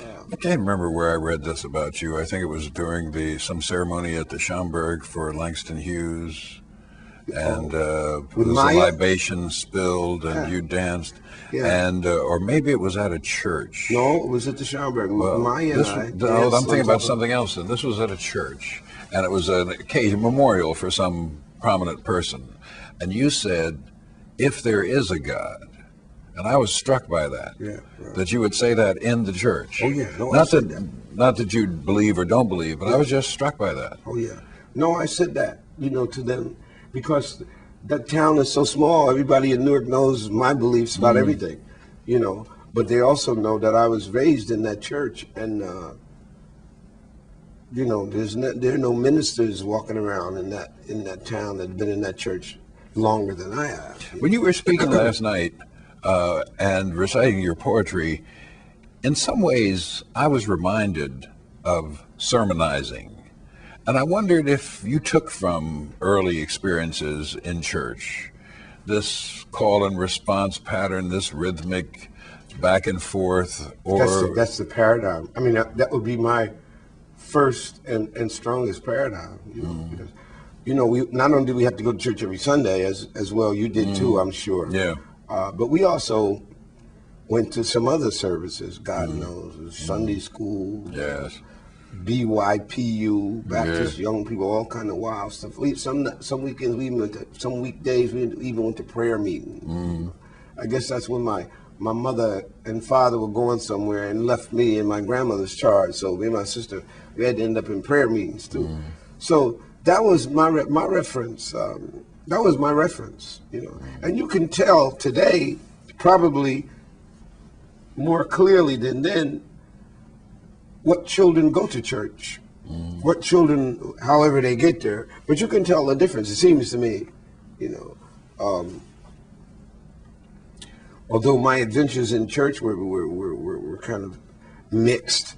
I can't remember where I read this about you. I think it was during some ceremony at the Schaumburg for Langston Hughes, and there With was a Maya? libation spilled, and you danced, Yeah. and or maybe it was at a church. No, it was at the Schaumburg. Well, Maya and I. I'm thinking about something else, and this was at a church, and it was an occasion memorial for some prominent person, and you said, "If there is a God." And I was struck by that. Yeah, right. That you would say that in the church. Oh, yeah. No, I not said that, that. not that you believe or don't believe, but I was just struck by that. Oh, yeah. No, I said that, to them, because that town is so small. Everybody in Newark knows my beliefs about everything, But they also know that I was raised in that church, and there are no ministers walking around in that town that have been in that church longer than I have. When you were speaking last night and reciting your poetry, in some ways I was reminded of sermonizing. And I wondered if you took from early experiences in church this call and response pattern, this rhythmic back and forth, or That's the paradigm. I mean, that would be my first and strongest paradigm. Because, we not only do we have to go to church every Sunday, as well you did too, I'm sure. Yeah. But we also went to some other services. God knows, Sunday school. Yes. BYPU, Baptist young people, all kind of wild stuff. Some weekends we even some weekdays we even went to prayer meeting. I guess that's when my mother and father were going somewhere and left me in my grandmother's charge. So me and my sister, we had to end up in prayer meetings too. So that was my reference. That was my reference, And you can tell today, probably more clearly than then, what children go to church, what children, however they get there, but you can tell the difference. It seems to me, although my adventures in church were kind of mixed,